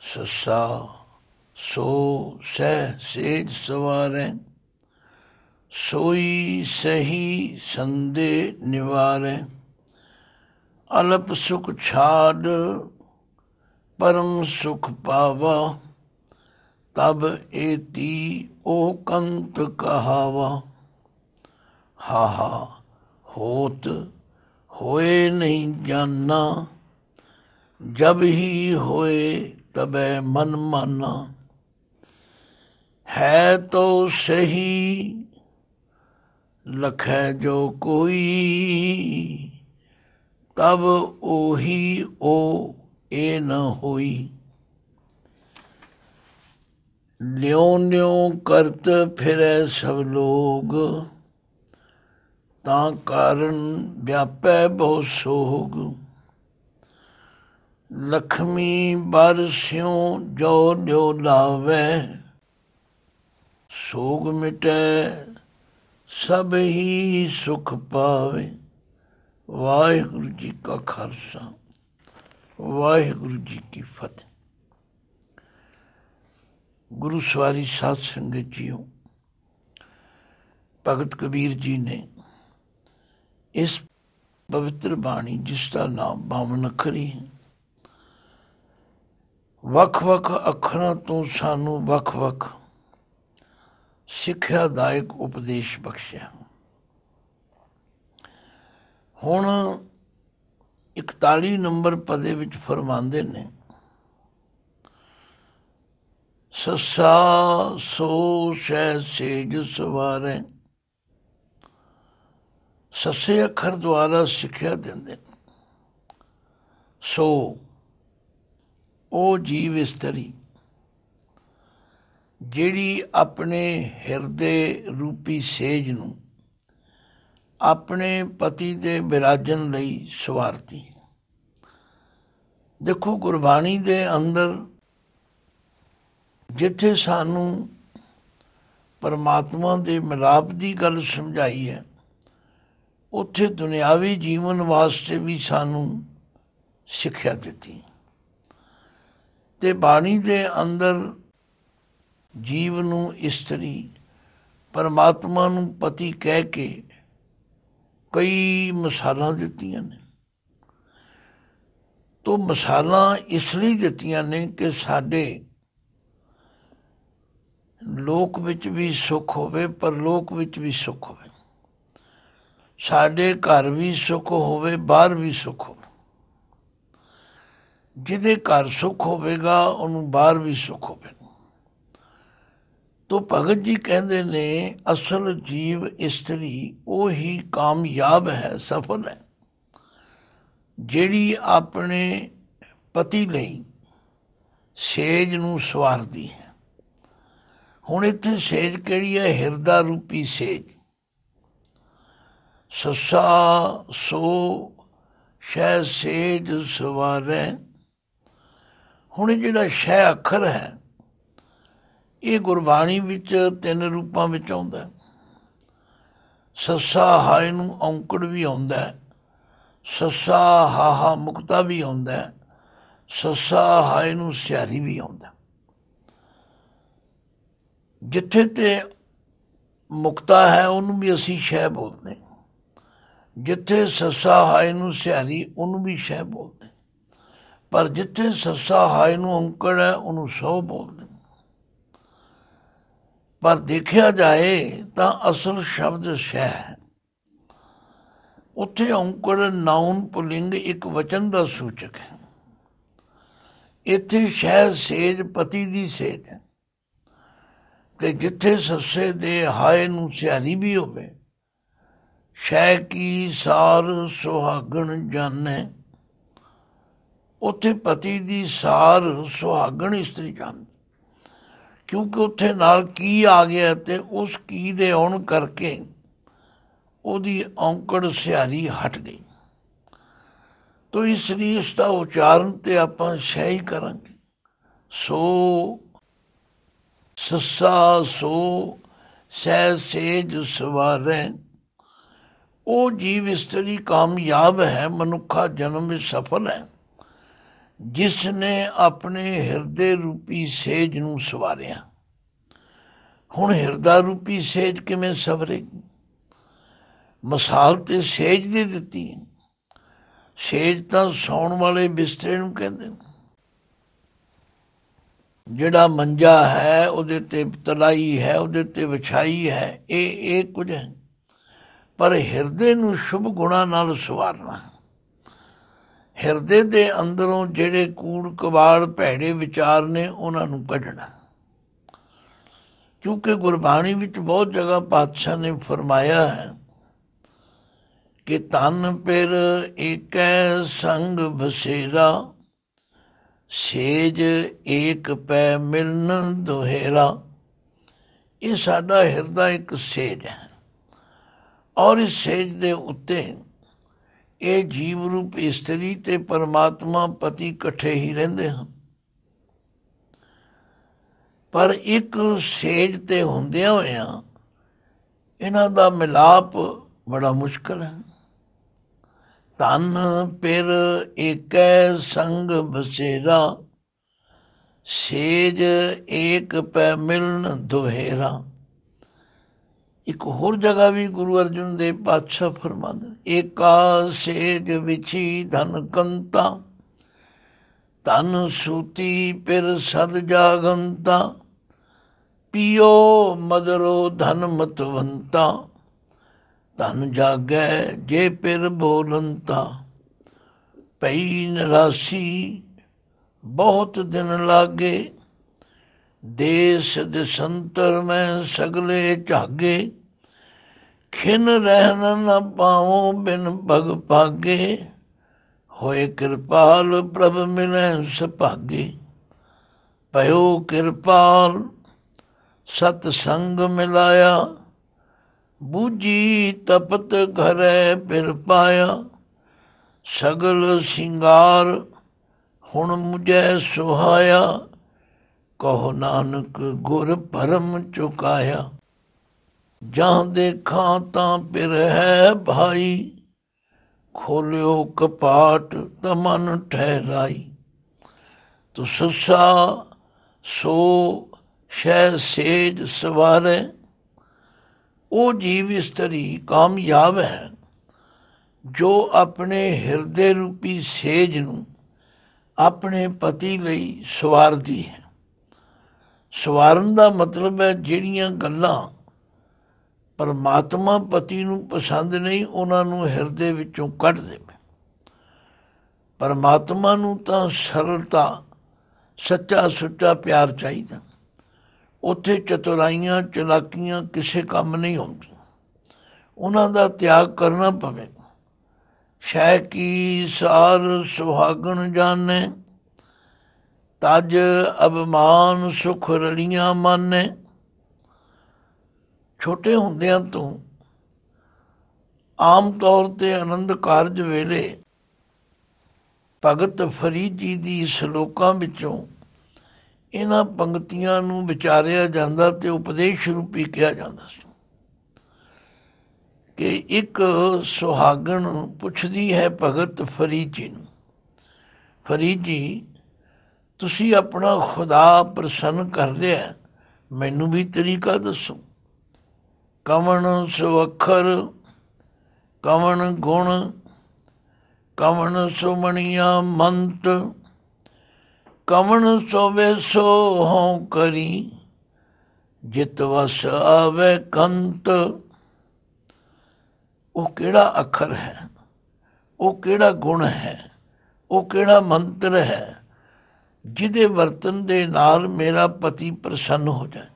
ਸੱਸਾ ਸੋ ਸਹਿ ਸੇਜ ਸਵਾਰੈ, ਸੋਈ ਸਹੀ ਸੰਦੇ ਨਿਵਾਰੈ। ਅਲਪ ਸੁਖ ਛਾੜ ਪਰਮ ਸੁਖ ਪਾਵਾ, ਤਬ ਏਤੀ ਓ ਕੰਤ ਕਹਾਵਾ। ਹਾਹਾ ਹੋਤ ਹੋਏ ਨਹੀਂ ਜਾਨਾ, ਜਬ ਹੀ ਹੋਏ ਤਬੈ ਮਨ ਮਾਨਾ। ਹੈ ਤੋ ਸਹੀ ਲਖੈ ਜੋ ਕੋਈ, ਤਬ ਉਹੀ ਓ ਏ ਨ ਹੋਈ। ਲਿਉ ਲਿਉ ਕਰਤ ਫਿਰੈ ਸਭ ਲੋਗ, ਤਾਂ ਕਾਰਨ ਵਿਆਪੈ ਬਹੁ ਸੋਗ। ਲਖਮੀ ਬਰ ਸਿਉ ਜੋ ਲਿਉ ਲਾਵੈ, ਸੋਗ ਮਿਟੈ ਸਭ ਹੀ ਸੁਖ ਪਾਵੇ। ਵਾਹਿਗੁਰੂ ਜੀ ਕਾ ਖਾਲਸਾ, ਵਾਹਿਗੁਰੂ ਜੀ ਕੀ ਫਤਿਹ। ਗੁਰੂ ਸਵਾਰੀ ਸਾਧ ਸੰਗਤ ਜੀਓ, ਭਗਤ ਕਬੀਰ ਜੀ ਨੇ ਇਸ ਪਵਿੱਤਰ ਬਾਣੀ, ਜਿਸ ਦਾ ਨਾਮ 52 ਅੱਖਰੀ ਹੈ, ਵੱਖ ਵੱਖ ਅੱਖਰਾਂ ਤੋਂ ਸਾਨੂੰ ਵੱਖ ਵੱਖ ਸਿੱਖਿਆਦਾਇਕ ਉਪਦੇਸ਼ ਬਖਸ਼ਿਆ। ਹੁਣ 41 ਨੰਬਰ ਪਦੇ ਵਿੱਚ ਫਰਮਾਉਂਦੇ ਨੇ, ਸੱਸਾ ਸੋ ਸਹਿ ਸੇਜ ਸਵਾਰੈ। ਸੱਸੇ ਅੱਖਰ ਦੁਆਰਾ ਸਿੱਖਿਆ ਦਿੰਦੇ ਨੇ। ਸੋ ਉਹ ਜੀਵ ਇਸਤਰੀ ਜਿਹੜੀ ਆਪਣੇ ਹਿਰਦੇ ਰੂਪੀ ਸੇਜ ਨੂੰ ਆਪਣੇ ਪਤੀ ਦੇ ਬਿਰਾਜਣ ਲਈ ਸਵਾਰਦੀ। ਦੇਖੋ, ਗੁਰਬਾਣੀ ਦੇ ਅੰਦਰ ਜਿੱਥੇ ਸਾਨੂੰ ਪਰਮਾਤਮਾ ਦੇ ਮਿਲਾਪ ਦੀ ਗੱਲ ਸਮਝਾਈ ਹੈ, ਉੱਥੇ ਦੁਨਿਆਵੀ ਜੀਵਨ ਵਾਸਤੇ ਵੀ ਸਾਨੂੰ ਸਿੱਖਿਆ ਦਿੱਤੀ। ਤੇ ਬਾਣੀ ਦੇ ਅੰਦਰ ਜੀਵ ਨੂੰ ਇਸਤਰੀ, ਪਰਮਾਤਮਾ ਨੂੰ ਪਤੀ ਕਹਿ ਕੇ ਕਈ ਮਿਸਾਲਾਂ ਦਿੱਤੀਆਂ ਨੇ। ਤੋ ਮਿਸਾਲਾਂ ਇਸ ਲਈ ਦਿੱਤੀਆਂ ਨੇ ਕਿ ਸਾਡੇ ਲੋਕ ਵਿੱਚ ਵੀ ਸੁੱਖ ਹੋਵੇ, ਪਰਲੋਕ ਵਿੱਚ ਵੀ ਸੁੱਖ ਹੋਵੇ। ਸਾਡੇ ਘਰ ਵੀ ਸੁੱਖ ਹੋਵੇ, ਬਾਹਰ ਵੀ ਸੁੱਖ ਹੋਵੇ। ਜਿਹਦੇ ਘਰ ਸੁੱਖ ਹੋਵੇਗਾ ਉਹਨੂੰ ਬਾਹਰ ਵੀ ਸੁੱਖ ਹੋਵੇਗਾ। ਤੋ ਭਗਤ ਜੀ ਕਹਿੰਦੇ ਨੇ, ਅਸਲ ਜੀਵ ਇਸਤਰੀ ਉਹ ਹੀ ਕਾਮਯਾਬ ਹੈ, ਸਫਲ ਹੈ, ਜਿਹੜੀ ਆਪਣੇ ਪਤੀ ਲਈ ਸੇਜ ਨੂੰ ਸਵਾਰਦੀ ਹੈ। ਹੁਣ ਇੱਥੇ ਸੇਜ ਕਿਹੜੀ ਹੈ? ਹਿਰਦਾ ਰੂਪੀ ਸੇਜ। ਸੱਸਾ ਸੋ ਸ਼ਹਿ ਸੇਜ ਸਵਾਰੈ। ਹੁਣ ਜਿਹੜਾ ਸ਼ਹਿ ਅੱਖਰ ਹੈ, ਇਹ ਗੁਰਬਾਣੀ ਵਿੱਚ 3 ਰੂਪਾਂ ਵਿੱਚ ਆਉਂਦਾ। ਸੱਸਾ ਹਾਏ ਨੂੰ ਔਂਕੜ ਵੀ ਆਉਂਦਾ, ਸੱਸਾ ਹਾਹਾ ਮੁਕਤਾ ਵੀ ਆਉਂਦਾ, ਸੱਸਾ ਹਾਏ ਨੂੰ ਸਿਆਰੀ ਵੀ ਆਉਂਦਾ। ਜਿੱਥੇ ਤੇ ਮੁਕਤਾ ਹੈ ਉਹਨੂੰ ਵੀ ਅਸੀਂ ਸ਼ਹਿ ਬੋਲਦੇ, ਜਿੱਥੇ ਸੱਸਾ ਹਾਏ ਨੂੰ ਸਿਆਰੀ ਉਹਨੂੰ ਵੀ ਸ਼ਹਿ ਬੋਲਦੇ, ਪਰ ਜਿੱਥੇ ਸੱਸਾ ਹਾਏ ਨੂੰ ਔਂਕੜ ਹੈ ਉਹਨੂੰ ਸੌ ਬੋਲਦੇ। ਪਰ ਦੇਖਿਆ ਜਾਏ ਤਾਂ ਅਸਲ ਸ਼ਬਦ ਸ਼ਹਿ ਹੈ। ਉੱਥੇ ਔਂਕੜ ਨਾਉਨ ਪੁਲਿੰਗ ਇੱਕ ਵਚਨ ਦਾ ਸੂਚਕ ਹੈ। ਇੱਥੇ ਸ਼ਹਿ ਸੇਜ ਪਤੀ ਦੀ ਸੇਜ ਹੈ। ਤੇ ਜਿੱਥੇ ਸੱਸੇ ਦੇ ਹਾਏ ਨੂੰ ਸਿਆਰੀ ਵੀ ਹੋਵੇ, ਸ਼ਹਿ ਕੀ ਸਾਰ ਸੁਹਾਗਣ ਜਾਣੈ, ਉੱਥੇ ਪਤੀ ਦੀ ਸਾਰ ਸੁਹਾਗਣ ਇਸਤਰੀ ਜਾਣਦੀ। ਕਿਉਂਕਿ ਉੱਥੇ ਨਾਲ ਕੀ ਆ ਗਿਆ ਤੇ ਉਸ ਕੀ ਦੇ ਆਉਣ ਕਰਕੇ ਉਹਦੀ ਔਂਕੜ ਸਿਆਰੀ ਹਟ ਗਈ। ਤੋ ਇਸ ਲਈ ਇਸ ਦਾ ਉਚਾਰਨ ਤੇ ਆਪਾਂ ਸ਼ਹਿ ਹੀ ਕਰਾਂਗੇ। ਸੋ ਸੱਸਾ ਸੋ ਸਹਿ ਸੇਜ ਸਵਾਰੈ। ਉਹ ਜੀਵ ਇਸਤਰੀ ਕਾਮਯਾਬ ਹੈ, ਮਨੁੱਖਾ ਜਨਮ ਵਿੱਚ ਸਫਲ ਹੈ, ਜਿਸ ਨੇ ਆਪਣੇ ਹਿਰਦੇ ਰੂਪੀ ਸੇਜ ਨੂੰ ਸਵਾਰਿਆ। ਹੁਣ ਹਿਰਦਾ ਰੂਪੀ ਸੇਜ ਕਿਵੇਂ ਸਵਰੇਗੀ? ਮਿਸਾਲ ਤੇ ਸੇਜ ਦੀ ਦਿੱਤੀ। ਸੇਜ ਤਾਂ ਸੌਣ ਵਾਲੇ ਬਿਸਤਰੇ ਨੂੰ ਕਹਿੰਦੇ ਨੇ। ਜਿਹੜਾ ਮੰਜਾ ਹੈ ਉਹਦੇ ਤੇ ਤਲਾਈ ਹੈ, ਉਹਦੇ ਤੇ ਵਿਛਾਈ ਹੈ, ਇਹ ਕੁਝ ਹੈ। ਪਰ ਹਿਰਦੇ ਨੂੰ ਸ਼ੁਭ ਗੁਣਾਂ ਨਾਲ ਸਵਾਰਨਾ, ਹਿਰਦੇ ਦੇ ਅੰਦਰੋਂ ਜਿਹੜੇ ਕੂੜ ਕਬਾੜ ਭੈੜੇ ਵਿਚਾਰ ਨੇ ਉਹਨਾਂ ਨੂੰ ਕੱਢਣਾ। ਕਿਉਂਕਿ ਗੁਰਬਾਣੀ ਵਿੱਚ ਬਹੁਤ ਜਗ੍ਹਾ ਪਾਤਸ਼ਾਹ ਨੇ ਫਰਮਾਇਆ ਹੈ ਕਿ ਤਨ ਪਿਰ ਏਕੈ ਸੰਗ ਬਸੇਰਾ, ਸੇਜ ਏਕ ਪੈ ਮਿਲਨ ਦੁਹੇਰਾ। ਇਹ ਸਾਡਾ ਹਿਰਦਾ ਇੱਕ ਸੇਜ ਹੈ, ਔਰ ਇਸ ਸੇਜ ਦੇ ਉੱਤੇ ਇਹ ਜੀਵ ਰੂਪ ਇਸਤਰੀ ਤੇ ਪਰਮਾਤਮਾ ਪਤੀ ਇਕੱਠੇ ਹੀ ਰਹਿੰਦੇ ਹਨ। ਪਰ ਇੱਕ ਸੇਜ ਤੇ ਹੁੰਦਿਆਂ ਹੋਇਆਂ ਇਹਨਾਂ ਦਾ ਮਿਲਾਪ ਬੜਾ ਮੁਸ਼ਕਲ ਹੈ। ਤਨ ਪਿਰ ਏਕੈ ਸੰਗ ਬਸੇਰਾ, ਸੇਜ ਏਕ ਪੈ ਮਿਲਨ ਦੁਹੇਰਾ। ਇੱਕ ਹੋਰ ਜਗ੍ਹਾ ਵੀ ਗੁਰੂ ਅਰਜਨ ਦੇਵ ਪਾਤਸ਼ਾਹ ਫਰਮਾਉਂਦੇ, ਏਕਾ ਸੇਜ ਵਿਛੀ ਧਨ ਕੰਤਾ, ਧਨ ਸੂਤੀ ਪਿਰ ਸਦ ਜਾਗੰਤਾ, ਪੀਓ ਮਦਰੋ ਧਨ ਮਤਵੰਤਾ, ਧਨ ਜਾਗੈ ਜੇ ਪਿਰ ਬੋਲੰਤਾ। ਪਈ ਨਿਰਾਸੀ ਬਹੁਤ ਦਿਨ ਲਾਗੇ, ਦੇਸ ਦਿਸੰਤਰ ਮੈਂ ਸਗਲੇ ਝਾਗੇ, ਖਿਨ ਰਹਿਣ ਨ ਪਾਵੋ ਬਿਨ ਭਗ ਭਾਗੇ, ਹੋਏ ਕਿਰਪਾਲ ਪ੍ਰਭ ਮਿਲੈ ਸੁਭਾਗੇ। ਭਇਓ ਕਿਰਪਾਲ ਸਤ ਸੰਗ ਮਿਲਾਇਆ, ਬੂਝੀ ਤਪਤ ਘਰੈ ਪਿਰ ਪਾਇਆ, ਸਗਲ ਸਿੰਗਾਰ ਹੁਣ ਮੁਝੈ ਸੁਹਾਇਆ, ਕਹੋ ਨਾਨਕ ਗੁਰ ਭਰਮ ਚੁਕਾਇਆ। ਜਾਂ ਦੇਖਾਂ ਤਾਂ ਪਿਰ ਹੈ ਭਾਈ, ਖੋਲਿਓ ਕਪਾਟ ਤਾਂ ਮਨ ਠਹਿਰਾਈ। ਤੁਸਾ ਸੋ ਸ਼ੈ ਸੇਜ ਸਵਾਰੈ। ਉਹ ਜੀਵ ਇਸਤਰੀ ਕਾਮਯਾਬ ਹੈ ਜੋ ਆਪਣੇ ਹਿਰਦੇ ਰੂਪੀ ਸੇਜ ਨੂੰ ਆਪਣੇ ਪਤੀ ਲਈ ਸਵਾਰਦੀ ਹੈ। ਸਵਾਰਨ ਦਾ ਮਤਲਬ ਹੈ ਜਿਹੜੀਆਂ ਗੱਲਾਂ ਪਰਮਾਤਮਾ ਪਤੀ ਨੂੰ ਪਸੰਦ ਨਹੀਂ ਉਹਨਾਂ ਨੂੰ ਹਿਰਦੇ ਵਿੱਚੋਂ ਕੱਢ ਦੇਵੇ। ਪਰਮਾਤਮਾ ਨੂੰ ਤਾਂ ਸਰਲਤਾ, ਸੱਚਾ ਸੁੱਚਾ ਪਿਆਰ ਚਾਹੀਦਾ। ਉੱਥੇ ਚਤੁਰਾਈਆਂ ਚਲਾਕੀਆਂ ਕਿਸੇ ਕੰਮ ਨਹੀਂ ਆਉਂਦੀਆਂ, ਉਹਨਾਂ ਦਾ ਤਿਆਗ ਕਰਨਾ ਪਵੇ। ਸ਼ੈ ਕੀ ਸਾਰ ਸੁਹਾਗਣ ਜਾਣੈ, ਤਜ ਅਭਿਮਾਨ ਸੁਖ ਰਲੀਆਂ ਮਾਨੈ। ਛੋਟੇ ਹੁੰਦਿਆਂ ਤੋਂ ਆਮ ਤੌਰ ਤੇ ਆਨੰਦ ਕਾਰਜ ਵੇਲੇ ਭਗਤ ਫਰੀਦ ਜੀ ਦੀ ਸ਼ਲੋਕਾਂ ਵਿੱਚੋਂ ਇਹਨਾਂ ਪੰਕਤੀਆਂ ਨੂੰ ਵਿਚਾਰਿਆ ਜਾਂਦਾ ਤੇ ਉਪਦੇਸ਼ ਰੂਪੀ ਕਿਹਾ ਜਾਂਦਾ ਸੀ ਕਿ ਇੱਕ ਸੁਹਾਗਣ ਪੁੱਛਦੀ ਹੈ ਭਗਤ ਫਰੀਦ ਜੀ ਨੂੰ, ਫਰੀਦ ਜੀ ਤੁਸੀਂ ਆਪਣਾ ਖੁਦਾ ਪ੍ਰਸੰਨ ਕਰ ਲਿਆ, ਮੈਨੂੰ ਵੀ ਤਰੀਕਾ ਦੱਸੋ। ਕਵਣ ਸੋ ਅੱਖਰ ਕਵਣ ਗੁਣ, ਕਵਣ ਸੋ ਮਣੀਆਂ ਮੰਤ, ਕਵਣ ਸੋ ਵੇਸੋ ਹੋਂ ਕਰੀ, ਜਿਤ ਵਸ ਆਵੇ ਕੰਤ। ਉਹ ਕਿਹੜਾ ਅੱਖਰ ਹੈ, ਉਹ ਕਿਹੜਾ ਗੁਣ ਹੈ, ਉਹ ਕਿਹੜਾ ਮੰਤਰ ਹੈ ਜਿਹਦੇ ਵਰਤਨ ਦੇ ਨਾਲ ਮੇਰਾ ਪਤੀ ਪ੍ਰਸੰਨ ਹੋ ਜਾਏ।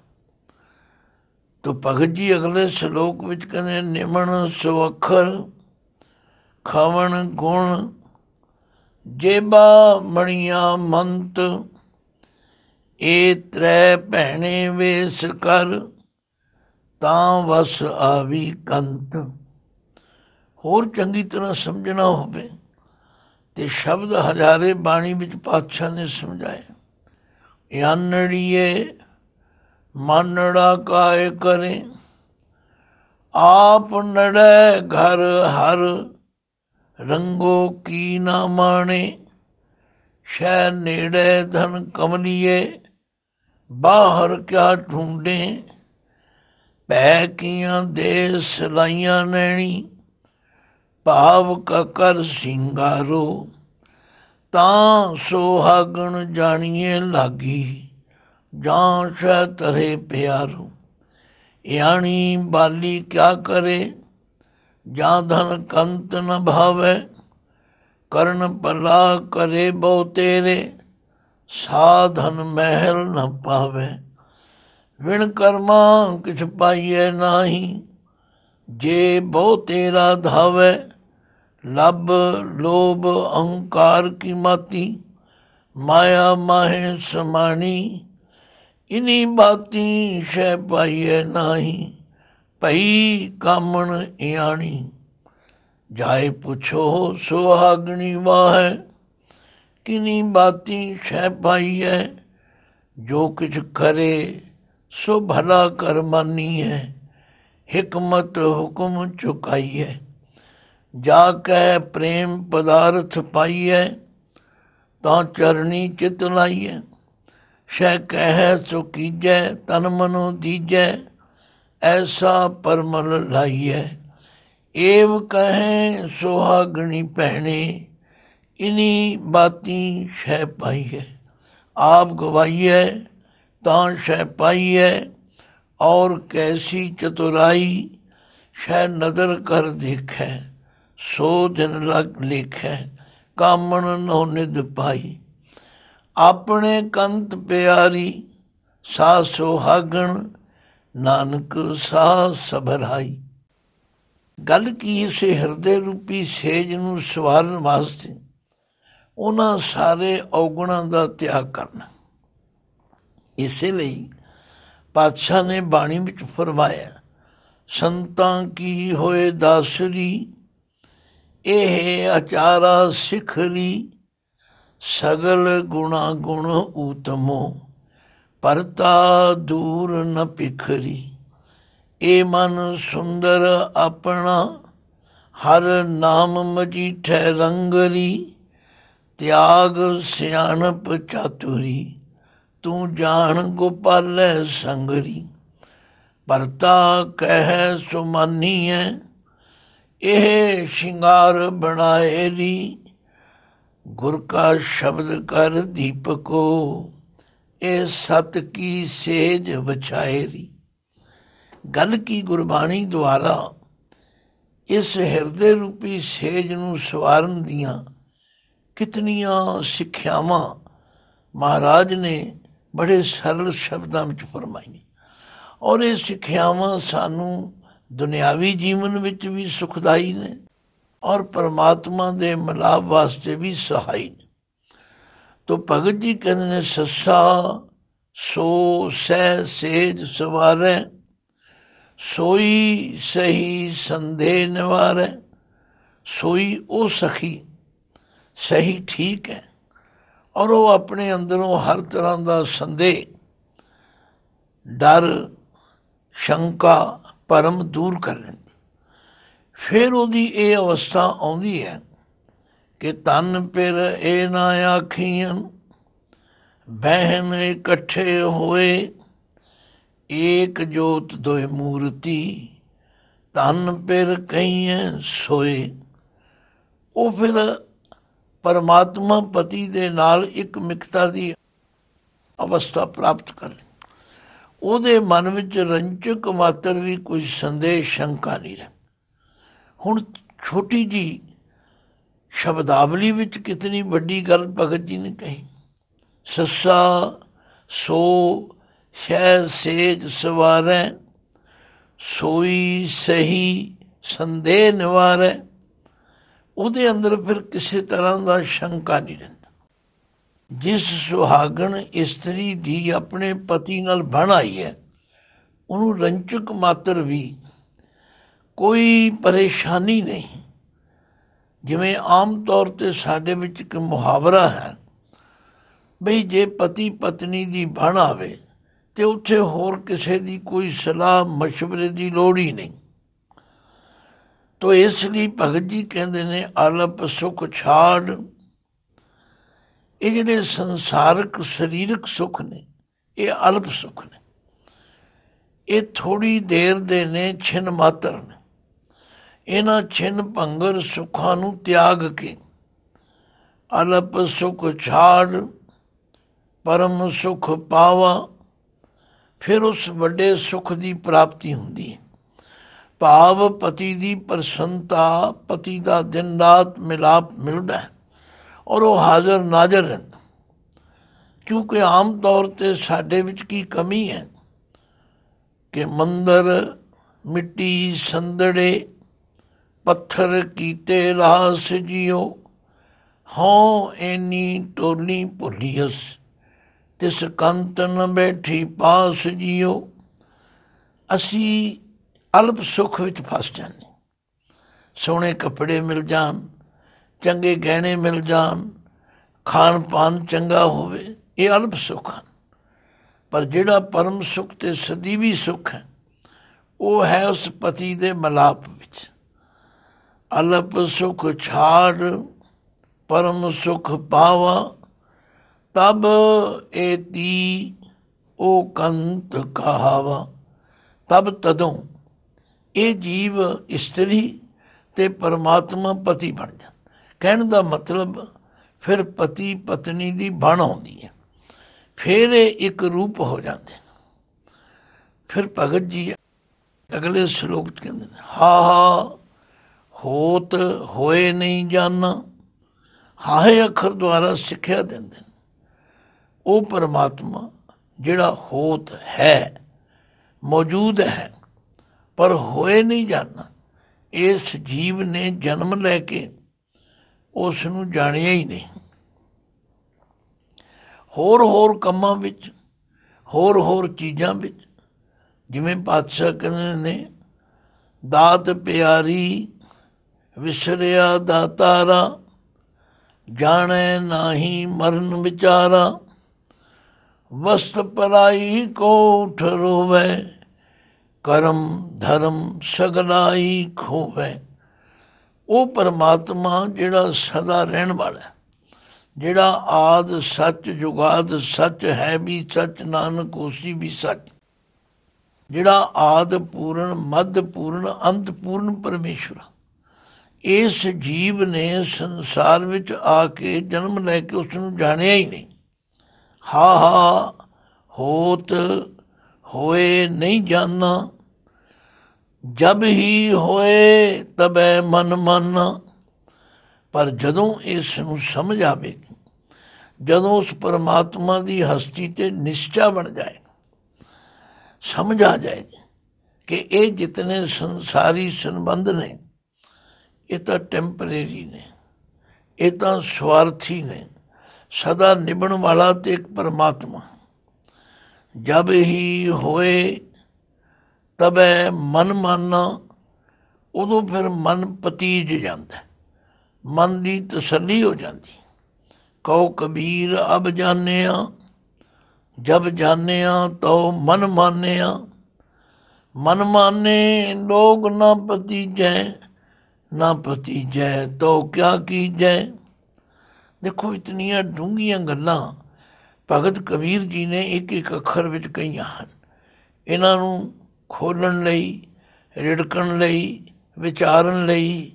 ਤੋ ਭਗਤ ਜੀ ਅਗਲੇ ਸ਼ਲੋਕ ਵਿੱਚ ਕਹਿੰਦੇ, ਨਿਮਣ ਸੋ ਅੱਖਰ ਖਵਣ ਗੁਣ, ਜੇਬਾ ਮਣੀਆਂ ਮੰਤ, ਇਹ ਤ੍ਰੈ ਭੈਣੇ ਵੇਸ ਕਰ, ਤਾਂ ਵਸ ਆਵੀ ਕੰਤ। ਹੋਰ ਚੰਗੀ ਤਰ੍ਹਾਂ ਸਮਝਣਾ ਹੋਵੇ ਤੇ ਸ਼ਬਦ ਹਜ਼ਾਰੇ ਬਾਣੀ ਵਿੱਚ ਪਾਤਸ਼ਾਹ ਨੇ ਸਮਝਾਇਆ। ਯਾਨੜੀਏ ਮਾਨੜਾ ਕਾਇ ਕਰੇ, आप नड़ै घर हर, रंगो की ना माने। शह नेड़े धन कमलिए, बाहर क्या ढूंढे। पै कियां दे सलाइयां नैणी, भाव का कर सिंगारो। तां सोहागण जानिए लागी, जां शह तरे प्यारो। यानी बाली क्या करे, जां धन कंत न भावे। कर्ण पला करे बहु तेरे, साधन महल न पावे। विण कर्मा किछ पाइए नाही, जे बहु तेरा धावे। लब लोभ अहंकार की माती, माया माहे समानी। इन्हीं बाती शह पाइए नाही, भई कामण याणी। जाए पुछो सुहागणी वाह, किन्हीं बाती शह पाइए। जो किछ करे सो भला कर मानी है, हिकमत हुक्म चुकाइए। जाकै प्रेम पदार्थ पाइए, तां चरणी चित लाइए। शह कह सो कीजै, तन मनो दीजै। ऐसा परमल लाइए, एव कहें सुहागणी पहने। इन्हीं बाती शह पाइए। आप गवाइए तां शह पाइए, और कैसी चतुराई। शह नदर कर देखे, सो दिन लग लेखे। कामण नो निध पाई, अपने कंत प्यारी। सा सुहागण नानक सा ਸਭਰਾਈ। ਗੱਲ ਕੀ ਇਸੇ ਹਿਰਦੇ ਰੂਪੀ ਸੇਜ ਨੂੰ ਸਵਾਰਨ ਵਾਸਤੇ ਉਹਨਾਂ ਸਾਰੇ ਔਗੁਣਾਂ ਦਾ ਤਿਆਗ ਕਰਨਾ। ਇਸੇ ਲਈ ਪਾਤਸ਼ਾਹ ਨੇ ਬਾਣੀ ਵਿੱਚ ਫਰਮਾਇਆ, ਸੰਤਾਂ ਕੀ ਹੋਏ ਦਾਸਰੀ। ਇਹ ਆਚਾਰਾ ਸਿਖਰੀ, ਸਗਲ ਗੁਣਾ ਗੁਣ ਊਤਮੋ। ਪਰਤਾ ਦੂਰ ਨ ਪਿਖਰੀ। ਇਹ ਮਨ ਸੁੰਦਰ ਆਪਣਾ, ਹਰ ਨਾਮ ਮਜੀਠੈ ਰੰਗਰੀ। ਤਿਆਗ ਸਿਆਣਪ ਚਾਤੁਰੀ, ਤੂੰ ਜਾਣ ਗੋਪਾਲੈ ਸੰਗਰੀ। ਪਰਤਾ ਕਹਿ ਸੁਮਾਨੀਐ, ਇਹ ਸ਼ਿੰਗਾਰ ਬਣਾਏਰੀ। ਗੁਰ ਕਾ ਸ਼ਬਦ ਕਰ ਦੀਪਕੋ, ਇਹ ਸਤ ਕੀ ਸੇਜ ਵਿਛਾਏਰੀ। ਗੱਲ ਕੀ ਗੁਰਬਾਣੀ ਦੁਆਰਾ ਇਸ ਹਿਰਦੇ ਰੂਪੀ ਸੇਜ ਨੂੰ ਸਵਾਰਨ ਦੀਆਂ ਕਿਤਨੀਆਂ ਸਿੱਖਿਆਵਾਂ ਮਹਾਰਾਜ ਨੇ ਬੜੇ ਸਰਲ ਸ਼ਬਦਾਂ ਵਿੱਚ ਫਰਮਾਈਆਂ। ਔਰ ਇਹ ਸਿੱਖਿਆਵਾਂ ਸਾਨੂੰ ਦੁਨਿਆਵੀ ਜੀਵਨ ਵਿੱਚ ਵੀ ਸੁਖਦਾਈ ਨੇ, ਔਰ ਪਰਮਾਤਮਾ ਦੇ ਮਿਲਾਪ ਵਾਸਤੇ ਵੀ ਸਹਾਈ ਨੇ। ਤੋ ਭਗਤ ਜੀ ਕਹਿੰਦੇ ਨੇ, ਸੱਸਾ ਸੋ ਸਹਿ ਸੇਜ ਸਵਾਰੈ। ਸੋਈ ਸਹੀ ਸੰਦੇਹ ਨਿਵਾਰੈ। ਸੋਈ ਉਹ ਸਖੀ ਸਹੀ ਠੀਕ ਹੈ, ਔਰ ਉਹ ਆਪਣੇ ਅੰਦਰੋਂ ਹਰ ਤਰ੍ਹਾਂ ਦਾ ਸੰਦੇਹ, ਡਰ, ਸ਼ੰਕਾ, ਭਰਮ ਦੂਰ ਕਰ ਲੈਂਦੀ। ਫਿਰ ਉਹਦੀ ਇਹ ਅਵਸਥਾ ਆਉਂਦੀ ਹੈ ਕਿ ਤਨ ਪਿਰ ਇਹ ਨਾ ਆਖੀਆਂ, ਬਹਿਨ ਇਕੱਠੇ ਹੋਏ। ਏਕ ਜੋਤ ਦੋਇ ਮੂਰਤੀ, ਤਨ ਪਿਰ ਕਹੀਐ ਸੋਏ। ਉਹ ਫਿਰ ਪਰਮਾਤਮਾ ਪਤੀ ਦੇ ਨਾਲ ਇੱਕ ਮਿਕਤਾ ਦੀ ਅਵਸਥਾ ਪ੍ਰਾਪਤ ਕਰ ਲਈ। ਉਹਦੇ ਮਨ ਵਿੱਚ ਰੰਚਕ ਮਾਤਰ ਵੀ ਕੋਈ ਸੰਦੇਹ ਸ਼ੰਕਾ ਨਹੀਂ ਰਹਿ। ਹੁਣ ਛੋਟੀ ਜੀ ਸ਼ਬਦਾਵਲੀ ਵਿੱਚ ਕਿਤਨੀ ਵੱਡੀ ਗੱਲ ਭਗਤ ਜੀ ਨੇ ਕਹੀ। ਸੱਸਾ ਸੋ ਸ਼ਹਿ ਸੇਜ ਸਵਾਰੈ, ਸੋਈ ਸਹੀ ਸੰਦੇਹ ਨਿਵਾਰੈ। ਉਹਦੇ ਅੰਦਰ ਫਿਰ ਕਿਸੇ ਤਰ੍ਹਾਂ ਦਾ ਸ਼ੰਕਾ ਨਹੀਂ ਰਹਿੰਦਾ। ਜਿਸ ਸੁਹਾਗਣ ਇਸਤਰੀ ਦੀ ਆਪਣੇ ਪਤੀ ਨਾਲ ਬਣ ਆਈ ਹੈ, ਉਹਨੂੰ ਰੰਚਕ ਮਾਤਰ ਵੀ ਕੋਈ ਪਰੇਸ਼ਾਨੀ ਨਹੀਂ। ਜਿਵੇਂ ਆਮ ਤੌਰ 'ਤੇ ਸਾਡੇ ਵਿੱਚ ਇੱਕ ਮੁਹਾਵਰਾ ਹੈ ਬਈ ਜੇ ਪਤੀ ਪਤਨੀ ਦੀ ਬਣ ਆਵੇ ਤੇ ਉੱਥੇ ਹੋਰ ਕਿਸੇ ਦੀ ਕੋਈ ਸਲਾਹ ਮਸ਼ਵਰੇ ਦੀ ਲੋੜ ਹੀ ਨਹੀਂ। ਤੋ ਇਸ ਲਈ ਭਗਤ ਜੀ ਕਹਿੰਦੇ ਨੇ ਅਲਪ ਸੁਖ ਛਾੜ। ਇਹ ਜਿਹੜੇ ਸੰਸਾਰਕ ਸਰੀਰਕ ਸੁੱਖ ਨੇ ਇਹ ਅਲਪ ਸੁੱਖ ਨੇ, ਇਹ ਥੋੜ੍ਹੀ ਦੇਰ ਦੇ ਨੇ, ਛਿਨ ਮਾਤਰ ਨੇ। ਇਹਨਾਂ ਛਿਨ ਭੰਗਰ ਸੁੱਖਾਂ ਨੂੰ ਤਿਆਗ ਕੇ ਅਲਪ ਸੁਖ ਛਾੜ ਪਰਮ ਸੁਖ ਪਾਵਾ, ਫਿਰ ਉਸ ਵੱਡੇ ਸੁੱਖ ਦੀ ਪ੍ਰਾਪਤੀ ਹੁੰਦੀ ਹੈ। ਭਾਵ ਪਤੀ ਦੀ ਪ੍ਰਸੰਨਤਾ, ਪਤੀ ਦਾ ਦਿਨ ਰਾਤ ਮਿਲਾਪ ਮਿਲਦਾ ਹੈ ਔਰ ਉਹ ਹਾਜ਼ਰ ਨਾਜ਼ਰ ਰਹਿੰਦਾ। ਕਿਉਂਕਿ ਆਮ ਤੌਰ 'ਤੇ ਸਾਡੇ ਵਿੱਚ ਕੀ ਕਮੀ ਹੈ ਕਿ ਮੰਦਰ ਮਿੱਟੀ ਸੰਦੜੇ ਪੱਥਰ ਕੀਤੇ ਰਾਸ ਜਿਉ, ਹੋਂ ਐਨੀ ਟੋਲੀ ਭੁੱਲੀਅਸ ਤਿਸ ਕੰਤ ਨ ਬੈਠੀ ਪਾਸ ਜਿਉ। ਅਸੀਂ ਅਲਪ ਸੁੱਖ ਵਿੱਚ ਫਸ ਜਾਂਦੇ। ਸੋਹਣੇ ਕੱਪੜੇ ਮਿਲ ਜਾਣ, ਚੰਗੇ ਗਹਿਣੇ ਮਿਲ ਜਾਣ, ਖਾਣ ਪਾਨ ਚੰਗਾ ਹੋਵੇ, ਇਹ ਅਲਪ ਸੁੱਖ ਹਨ। ਪਰ ਜਿਹੜਾ ਪਰਮ ਸੁੱਖ ਤੇ ਸਦੀਵੀ ਸੁੱਖ ਹੈ ਉਹ ਹੈ ਉਸ ਪਤੀ ਦੇ ਮਿਲਾਪ ਵਿੱਚ। ਅਲਪ ਸੁਖ ਛਾੜ ਪਰਮ ਸੁਖ ਪਾਵਾ, ਤਬ ਏਤੀ ਉਹ ਕੰਤ ਕਹਾਵਾ। ਤਬ ਤਦੋਂ ਇਹ ਜੀਵ ਇਸਤਰੀ ਤੇ ਪਰਮਾਤਮਾ ਪਤੀ ਬਣ ਜਾਂਦਾ। ਕਹਿਣ ਦਾ ਮਤਲਬ ਫਿਰ ਪਤੀ ਪਤਨੀ ਦੀ ਬਣ ਆਉਂਦੀ ਹੈ, ਫਿਰ ਇਹ ਇੱਕ ਰੂਪ ਹੋ ਜਾਂਦੇ ਨੇ। ਫਿਰ ਭਗਤ ਜੀ ਅਗਲੇ ਸ਼ਲੋਕ 'ਚ ਕਹਿੰਦੇ ਨੇ ਹਾ ਹੋਤ ਹੋਏ ਨਹੀਂ ਜਾਨਾ। ਹਾਹੇ ਅੱਖਰ ਦੁਆਰਾ ਸਿੱਖਿਆ ਦਿੰਦੇ ਨੇ ਉਹ ਪਰਮਾਤਮਾ ਜਿਹੜਾ ਹੋਤ ਹੈ, ਮੌਜੂਦ ਹੈ, ਪਰ ਹੋਏ ਨਹੀਂ ਜਾਨਾ। ਇਸ ਜੀਵ ਨੇ ਜਨਮ ਲੈ ਕੇ ਉਸ ਨੂੰ ਜਾਣਿਆ ਹੀ ਨਹੀਂ। ਹੋਰ ਹੋਰ ਕੰਮਾਂ ਵਿੱਚ, ਹੋਰ ਹੋਰ ਚੀਜ਼ਾਂ ਵਿੱਚ, ਜਿਵੇਂ ਪਾਤਸ਼ਾਹ ਕਹਿੰਦੇ ਨੇ ਦਾਤ ਪਿਆਰੀ ਵਿਸਰਿਆ ਦਾਤਾਰਾ, ਜਾਣੇ ਨਾਹੀ ਮਰਨ ਵਿਚਾਰਾ। ਵਸਤ ਪਰਾਈ ਕੋ ਉਠ ਰੋਵੇ, ਕਰਮ ਧਰਮ ਸਗਲਾਈ ਖੋਵੇ। ਉਹ ਪਰਮਾਤਮਾ ਜਿਹੜਾ ਸਦਾ ਰਹਿਣ ਵਾਲਾ, ਜਿਹੜਾ ਆਦ ਸੱਚ ਜੁਗਾਦ ਸੱਚ ਹੈ ਵੀ ਸੱਚ, ਨਾਨਕ ਹੋਸੀ ਵੀ ਸੱਚ, ਜਿਹੜਾ ਆਦ ਪੂਰਨ ਮੱਧ ਪੂਰਨ ਅੰਤ ਪੂਰਨ ਪਰਮੇਸ਼ਵਰ। ਇਸ ਜੀਵ ਨੇ ਸੰਸਾਰ ਵਿੱਚ ਆ ਕੇ ਜਨਮ ਲੈ ਕੇ ਉਸ ਨੂੰ ਜਾਣਿਆ ਹੀ ਨਹੀਂ। ਹਾ ਹੋਤ ਹੋਏ ਨਹੀਂ ਜਾਨਾ, ਜਬ ਹੀ ਹੋਏ ਤਬੈ ਮਨ ਮਾਨਾ। ਪਰ ਜਦੋਂ ਇਸ ਨੂੰ ਸਮਝ ਆਵੇਗੀ, ਜਦੋਂ ਉਸ ਪਰਮਾਤਮਾ ਦੀ ਹਸਤੀ ਤੇ ਨਿਸ਼ਚਾ ਬਣ ਜਾਏ, ਸਮਝ ਆ ਜਾਏਗੀ ਕਿ ਇਹ ਜਿਤਨੇ ਸੰਸਾਰੀ ਸੰਬੰਧ ਨੇ ਇਹ ਤਾਂ ਟੈਂਪਰੇਰੀ ਨੇ, ਇਹ ਤਾਂ ਸਵਾਰਥੀ ਨੇ। ਸਦਾ ਨਿਭਣ ਵਾਲਾ ਤੇ ਇੱਕ ਪਰਮਾਤਮਾ। ਜਬ ਹੀ ਹੋਏ ਤਬੈ ਮਨ ਮਾਨਾ, ਉਦੋਂ ਫਿਰ ਮਨ ਪਤੀਜ ਜਾਂਦਾ, ਮਨ ਦੀ ਤਸੱਲੀ ਹੋ ਜਾਂਦੀ। ਕਹੋ ਕਬੀਰ ਅਬ ਜਾਣਿਆ, ਜਬ ਜਾਣਿਆ ਤੋ ਮਨ ਮਾਨਿਆ। ਮਨ ਮਾਨੇ ਲੋਗ ਨਾ ਪਤੀਜੈ, ਨਾ ਭਤੀਜੈ ਤੋ ਕਿਆ ਕੀਜੈ। ਦੇਖੋ ਇਤਨੀਆਂ ਡੂੰਘੀਆਂ ਗੱਲਾਂ ਭਗਤ ਕਬੀਰ ਜੀ ਨੇ ਇੱਕ ਇੱਕ ਅੱਖਰ ਵਿੱਚ ਕਹੀਆਂ ਹਨ। ਇਹਨਾਂ ਨੂੰ ਖੋਲ੍ਹਣ ਲਈ, ਰਿੜਕਣ ਲਈ, ਵਿਚਾਰਨ ਲਈ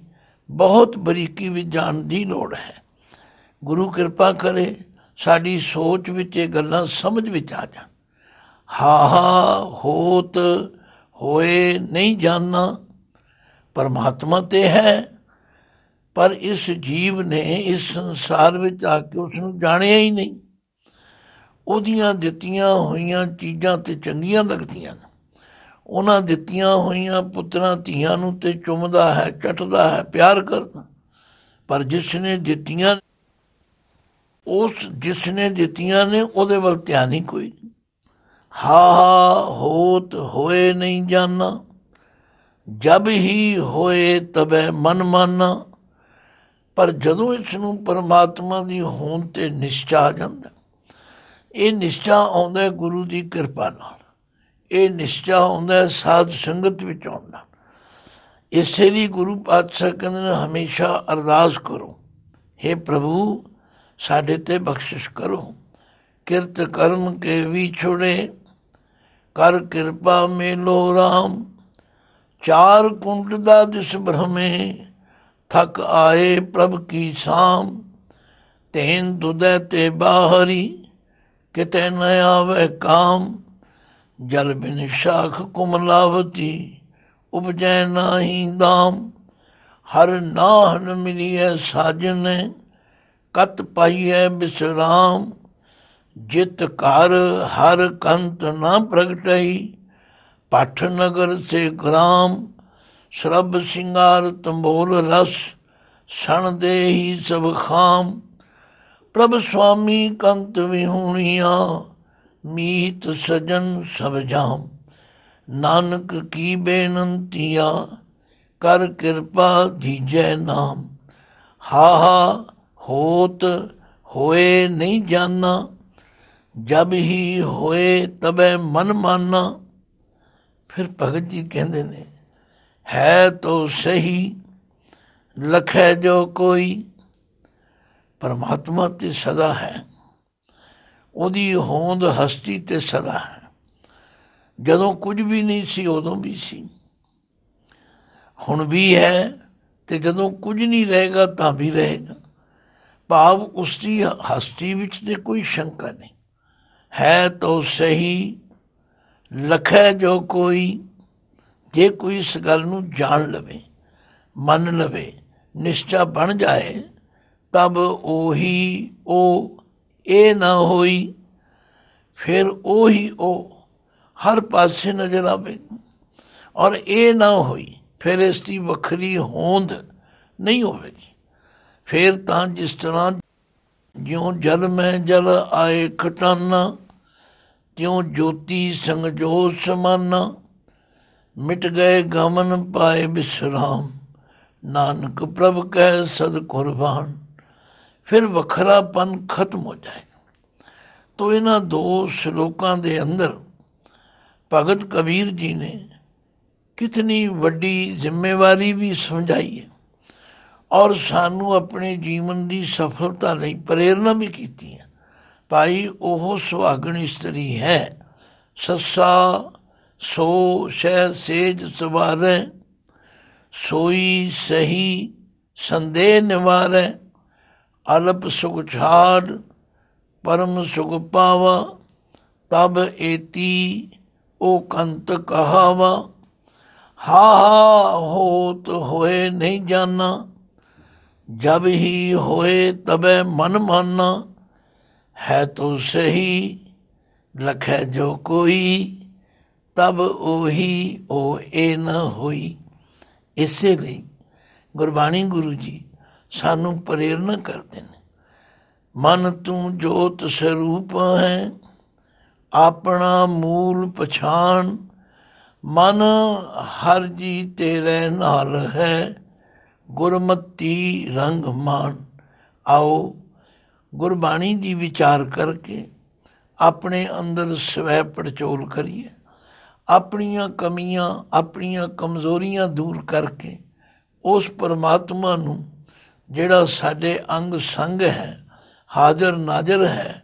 ਬਹੁਤ ਬਰੀਕੀ ਵਿੱਚ ਜਾਣ ਦੀ ਲੋੜ ਹੈ। ਗੁਰੂ ਕਿਰਪਾ ਕਰੇ ਸਾਡੀ ਸੋਚ ਵਿੱਚ ਇਹ ਗੱਲਾਂ ਸਮਝ ਵਿੱਚ ਆ ਜਾਣ। ਹਾ ਹੋਤ ਹੋਏ ਨਹੀਂ ਜਾਨਾ, ਪਰਮਾਤਮਾ ਤੇ ਹੈ, ਪਰ ਇਸ ਜੀਵ ਨੇ ਇਸ ਸੰਸਾਰ ਵਿੱਚ ਆ ਕੇ ਉਸ ਨੂੰ ਜਾਣਿਆ ਹੀ ਨਹੀਂ। ਉਹਦੀਆਂ ਦਿੱਤੀਆਂ ਹੋਈਆਂ ਚੀਜ਼ਾਂ ਤੇ ਚੰਗੀਆਂ ਲੱਗਦੀਆਂ ਨੇ, ਉਹਨਾਂ ਦਿੱਤੀਆਂ ਹੋਈਆਂ ਪੁੱਤਰਾਂ ਧੀਆਂ ਨੂੰ ਤੇ ਚੁੰਮਦਾ ਹੈ, ਚੱਟਦਾ ਹੈ, ਪਿਆਰ ਕਰਦਾ। ਪਰ ਜਿਸ ਨੇ ਦਿੱਤੀਆਂ, ਜਿਸ ਨੇ ਦਿੱਤੀਆਂ ਨੇ ਉਹਦੇ ਵੱਲ ਧਿਆਨ ਹੀ ਕੋਈ ਨਹੀਂ। ਹਾ ਹੋਤ ਹੋਏ ਨਹੀਂ ਜਾਨਾ, ਜਬ ਹੀ ਹੋਏ ਤਬੈ ਮਨ ਮਾਨਾ। ਪਰ ਜਦੋਂ ਇਸ ਨੂੰ ਪਰਮਾਤਮਾ ਦੀ ਹੋਂਦ ਤੇ ਨਿਸ਼ਚਾ ਆ ਜਾਂਦਾ, ਇਹ ਨਿਸ਼ਚਾ ਆਉਂਦਾ ਗੁਰੂ ਦੀ ਕਿਰਪਾ ਨਾਲ, ਇਹ ਨਿਸ਼ਚਾ ਆਉਂਦਾ ਸਾਧ ਸੰਗਤ ਵਿੱਚ ਆਉਂਦਾ। ਇਸੇ ਲਈ ਗੁਰੂ ਪਾਤਸ਼ਾਹ ਕਹਿੰਦੇ ਨੇ ਹਮੇਸ਼ਾ ਅਰਦਾਸ ਕਰੋ, हे ਪ੍ਰਭੂ ਸਾਡੇ ਤੇ ਬਖਸ਼ਿਸ਼ ਕਰੋ। ਕਿਰਤ ਕਰਮ ਕੇ ਵਿਛੁੜੇ ਕਰ ਕਿਰਪਾ ਮੇਲੋ ਰਾਮ। ਚਾਰ ਕੁੰਡ ਦਾ ਦਿਸ ਭ੍ਰਮੇ ਥਕ ਆਏ ਪ੍ਰਭ ਕੀ ਸਾਮ। ਤੈਨ ਦੁਦੈ ਤੇ ਬਾਹਰੀ ਕਿਤੇ ਨ ਆਵੇ ਕਾਮ। ਜਲ ਬਿਨ ਸ਼ਾਖ ਕੁਮਲਾਵਤੀ ਉਪਜੈ ਨਾਹੀ ਦਾਮ। ਹਰ ਨਾਹਨ ਮਿਲੀਐ ਸਾਜਨ ਕਤ ਪਾਈਐ ਬਿਸਰਾਮ। ਜਿਤ ਘਰ ਹਰ ਕੰਤ ਨਾ ਪ੍ਰਗਟਈ ਪਠ ਨਗਰ ਸੇ ਗ੍ਰਾਮ। ਸਰਬ ਸਿੰਗਾਰ ਤੰਬੋਲ ਰਸ ਸਣ ਦੇ ਹੀ ਸਭ ਖਾਮ। ਪ੍ਰਭ ਸੁਆਮੀ ਕੰਤ ਵਿਹੂਣੀਆਂ ਮੀਤ ਸਜਨ ਸਭ ਜਾਮ। ਨਾਨਕ ਕੀ ਬੇਨੰਤੀਆ ਕਰ ਕਿਰਪਾ ਦੀਜੈ ਨਾਮ। ਹਾ ਹੋਤ ਹੋਏ ਨਹੀਂ ਜਾਨਾ ਜਬ ਹੀ ਹੋਏ ਤਬੈ ਮਨ ਮਾਨਾ। ਫਿਰ ਭਗਤ ਜੀ ਕਹਿੰਦੇ ਨੇ ਹੈ ਤੋ ਸਹੀ ਲਖੈ ਜੋ ਕੋਈ। ਪਰਮਾਤਮਾ ਤੇ ਸਦਾ ਹੈ, ਉਹਦੀ ਹੋਂਦ ਹਸਤੀ ਤੇ ਸਦਾ ਹੈ। ਜਦੋਂ ਕੁਝ ਵੀ ਨਹੀਂ ਸੀ ਉਦੋਂ ਵੀ ਸੀ, ਹੁਣ ਵੀ ਹੈ, ਤੇ ਜਦੋਂ ਕੁਝ ਨਹੀਂ ਰਹੇਗਾ ਤਾਂ ਵੀ ਰਹੇਗਾ। ਭਾਵ ਉਸਦੀ ਹਸਤੀ ਵਿੱਚ ਤੇ ਕੋਈ ਸ਼ੰਕਾ ਨਹੀਂ। ਹੈ ਤੋ ਸਹੀ ਲਖੈ ਜੋ ਕੋਈ। ਜੇ ਕੋਈ ਇਸ ਗੱਲ ਨੂੰ ਜਾਣ ਲਵੇ, ਮੰਨ ਲਵੇ, ਨਿਸ਼ਚਾ ਬਣ ਜਾਏ, ਤਬ ਉਹੀ ਉਹ ਇਹ ਨਾ ਹੋਈ। ਫਿਰ ਉਹੀ ਉਹ ਹਰ ਪਾਸੇ ਨਜ਼ਰ ਆਵੇ। ਔਰ ਇਹ ਨਾ ਹੋਈ ਫਿਰ ਇਸ ਦੀ ਵੱਖਰੀ ਹੋਂਦ ਨਹੀਂ ਹੋਵੇਗੀ। ਫਿਰ ਤਾਂ ਜਿਸ ਤਰ੍ਹਾਂ ਜਿਉਂ ਜਲ ਮੈਂ ਜਲ ਆਏ ਖਟਾਨਾ ਤਿਉਂ ਜੋਤੀ ਸੰਗ ਜੋਤ ਸਮਾਨਾ। ਮਿਟ ਗਏ ਗਮਨ ਪਾਏ ਵਿਸਰਾਮ ਨਾਨਕ ਪ੍ਰਭ ਕਹਿ ਸਦ ਕੁਰਬਾਨ। ਫਿਰ ਵੱਖਰਾਪਨ ਖਤਮ ਹੋ ਜਾਏਗਾ। ਤੋ ਇਹਨਾਂ ਦੋ ਸ਼ਲੋਕਾਂ ਦੇ ਅੰਦਰ ਭਗਤ ਕਬੀਰ ਜੀ ਨੇ ਕਿਤਨੀ ਵੱਡੀ ਜ਼ਿੰਮੇਵਾਰੀ ਵੀ ਸਮਝਾਈ ਹੈ ਔਰ ਸਾਨੂੰ ਆਪਣੇ ਜੀਵਨ ਦੀ ਸਫਲਤਾ ਲਈ ਪ੍ਰੇਰਨਾ ਵੀ ਕੀਤੀ ਹੈ। ਭਾਈ ਉਹ ਸੁਹਾਗਣ ਇਸਤਰੀ ਹੈ, ਸੱਸਾ ਸੋ ਸ਼ਹਿ ਸੇਜ ਸਵਾਰੈ। ਸੋਈ ਸਹੀ ਸੰਦੇਹ ਨਿਵਾਰੈ। ਅਲਪ ਸੁਖ ਛਾੜ ਪਰਮ ਸੁਖ ਪਾਵਾ। ਤਬ ਏਤੀ ਉਹ ਕੰਤ ਕਹਾਵਾ। ਹਾ ਹੋਤ ਹੋਏ ਨਹੀਂ ਜਾਨਾ ਜਬ ਹੀ ਹੋਏ ਤਬੈ ਮਨ ਮਾਨਾ। ਹੈ ਤੋ ਸਹੀ ਲਖੈ ਜੋ ਕੋਈ ਤਬ ਉਹੀ ਉਹ ਇਹ ਨਾ ਹੋਈ। ਇਸੇ ਲਈ ਗੁਰਬਾਣੀ ਗੁਰੂ ਜੀ ਸਾਨੂੰ ਪ੍ਰੇਰਨਾ ਕਰਦੇ ਨੇ। ਮਨ ਤੂੰ ਜੋਤ ਸਰੂਪ ਹੈ ਆਪਣਾ ਮੂਲ ਪਛਾਣ। ਮਨ ਹਰ ਜੀ ਤੇਰੇ ਨਾਲ ਹੈ ਗੁਰਮਤੀ ਰੰਗ ਮਾਣ। ਆਓ ਗੁਰਬਾਣੀ ਦੀ ਵਿਚਾਰ ਕਰਕੇ ਆਪਣੇ ਅੰਦਰ ਸਵੈ ਪੜਚੋਲ ਕਰੀਏ। ਆਪਣੀਆਂ ਕਮੀਆਂ ਆਪਣੀਆਂ ਕਮਜ਼ੋਰੀਆਂ ਦੂਰ ਕਰਕੇ ਉਸ ਪਰਮਾਤਮਾ ਨੂੰ ਜਿਹੜਾ ਸਾਡੇ ਅੰਗ ਸੰਗ ਹੈ, ਹਾਜ਼ਰ ਨਾਜ਼ਰ ਹੈ,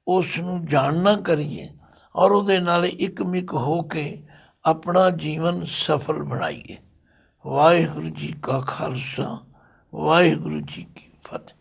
ਉਸ ਨੂੰ ਜਾਣਨਾ ਕਰੀਏ ਔਰ ਉਹਦੇ ਨਾਲ ਇੱਕ ਮਿਕ ਹੋ ਕੇ ਆਪਣਾ ਜੀਵਨ ਸਫਲ ਬਣਾਈਏ। ਵਾਹਿਗੁਰੂ ਜੀ ਕਾ ਖਾਲਸਾ, ਵਾਹਿਗੁਰੂ ਜੀ ਕੀ ਫਤਿਹ।